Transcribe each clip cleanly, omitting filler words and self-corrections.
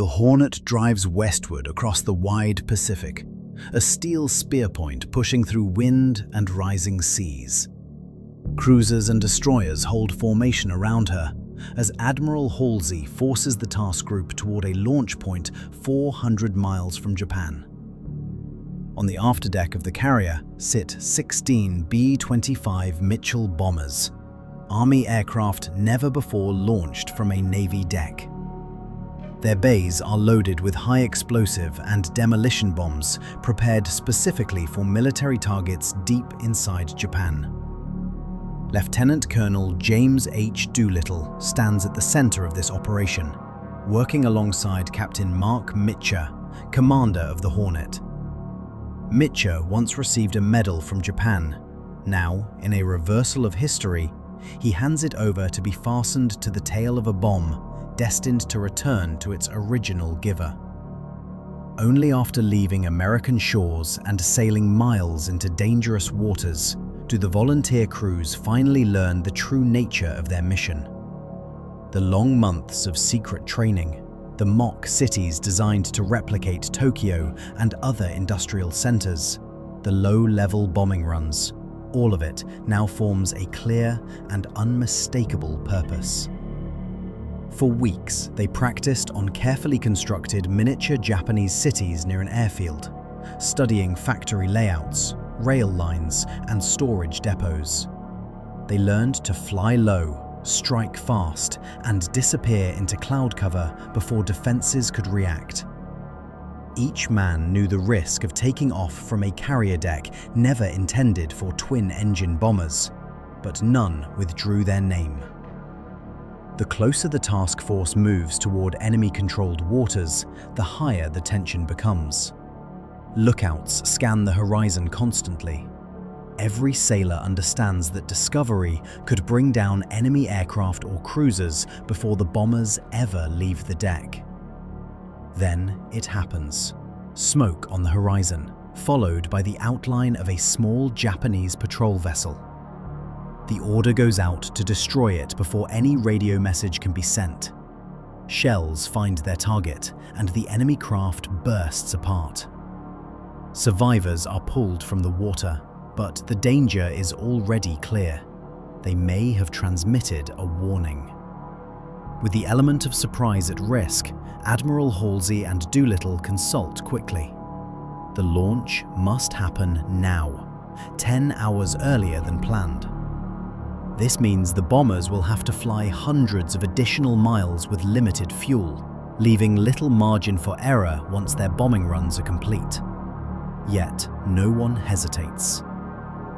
The Hornet drives westward across the wide Pacific, a steel spear point pushing through wind and rising seas. Cruisers and destroyers hold formation around her as Admiral Halsey forces the task group toward a launch point 400 miles from Japan. On the afterdeck of the carrier sit 16 B-25 Mitchell bombers, Army aircraft never before launched from a Navy deck. Their bays are loaded with high explosive and demolition bombs prepared specifically for military targets deep inside Japan. Lieutenant Colonel James H. Doolittle stands at the center of this operation, working alongside Captain Mark Mitcher, commander of the Hornet. Mitcher once received a medal from Japan. Now, in a reversal of history, he hands it over to be fastened to the tail of a bomb destined to return to its original giver. Only after leaving American shores and sailing miles into dangerous waters do the volunteer crews finally learn the true nature of their mission. The long months of secret training, the mock cities designed to replicate Tokyo and other industrial centers, the low-level bombing runs, all of it now forms a clear and unmistakable purpose. For weeks, they practiced on carefully constructed miniature Japanese cities near an airfield, studying factory layouts, rail lines, and storage depots. They learned to fly low, strike fast, and disappear into cloud cover before defenses could react. Each man knew the risk of taking off from a carrier deck never intended for twin-engine bombers, but none withdrew their name. The closer the task force moves toward enemy-controlled waters, the higher the tension becomes. Lookouts scan the horizon constantly. Every sailor understands that discovery could bring down enemy aircraft or cruisers before the bombers ever leave the deck. Then it happens. Smoke on the horizon, followed by the outline of a small Japanese patrol vessel. The order goes out to destroy it before any radio message can be sent. Shells find their target, and the enemy craft bursts apart. Survivors are pulled from the water, but the danger is already clear. They may have transmitted a warning. With the element of surprise at risk, Admiral Halsey and Doolittle consult quickly. The launch must happen now, 10 hours earlier than planned. This means the bombers will have to fly hundreds of additional miles with limited fuel, leaving little margin for error once their bombing runs are complete. Yet, no one hesitates.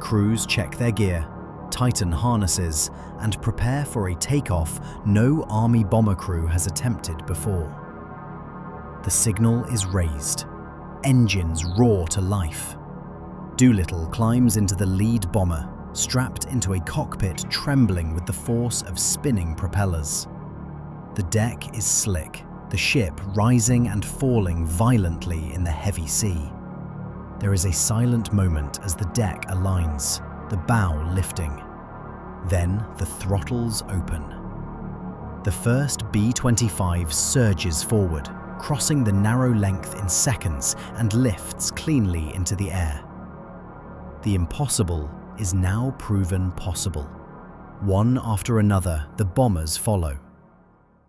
Crews check their gear, tighten harnesses, and prepare for a takeoff no Army bomber crew has attempted before. The signal is raised. Engines roar to life. Doolittle climbs into the lead bomber, strapped into a cockpit trembling with the force of spinning propellers. The deck is slick, the ship rising and falling violently in the heavy sea. There is a silent moment as the deck aligns, the bow lifting. Then the throttles open. The first B-25 surges forward, crossing the narrow length in seconds and lifts cleanly into the air. The impossible is now proven possible. One after another, the bombers follow.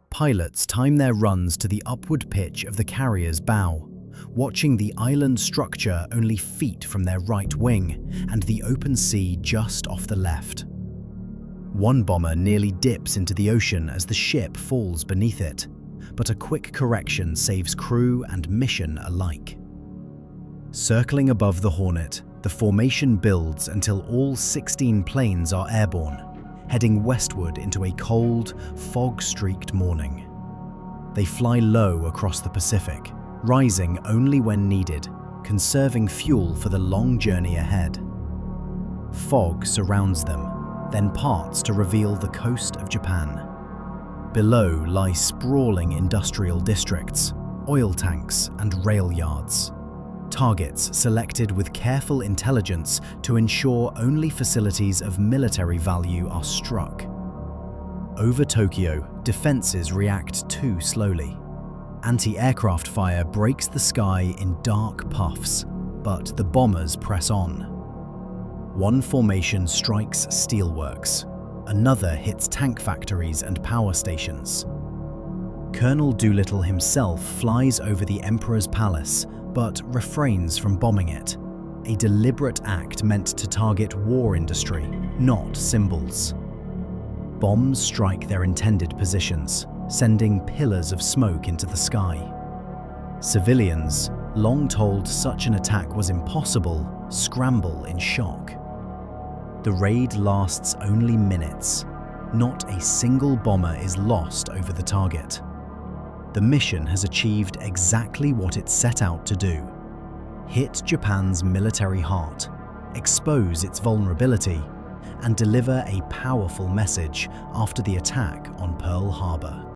Pilots time their runs to the upward pitch of the carrier's bow, watching the island structure only feet from their right wing and the open sea just off the left. One bomber nearly dips into the ocean as the ship falls beneath it, but a quick correction saves crew and mission alike. Circling above the Hornet, the formation builds until all 16 planes are airborne, heading westward into a cold, fog-streaked morning. They fly low across the Pacific, rising only when needed, conserving fuel for the long journey ahead. Fog surrounds them, then parts to reveal the coast of Japan. Below lie sprawling industrial districts, oil tanks, and rail yards. Targets selected with careful intelligence to ensure only facilities of military value are struck. Over Tokyo, defenses react too slowly. Anti-aircraft fire breaks the sky in dark puffs, but the bombers press on. One formation strikes steelworks, another hits tank factories and power stations. Colonel Doolittle himself flies over the Emperor's palace, but refrains from bombing it, a deliberate act meant to target war industry, not symbols. Bombs strike their intended positions, sending pillars of smoke into the sky. Civilians, long told such an attack was impossible, scramble in shock. The raid lasts only minutes. Not a single bomber is lost over the target. The mission has achieved exactly what it set out to do: hit Japan's military heart, expose its vulnerability, and deliver a powerful message after the attack on Pearl Harbor.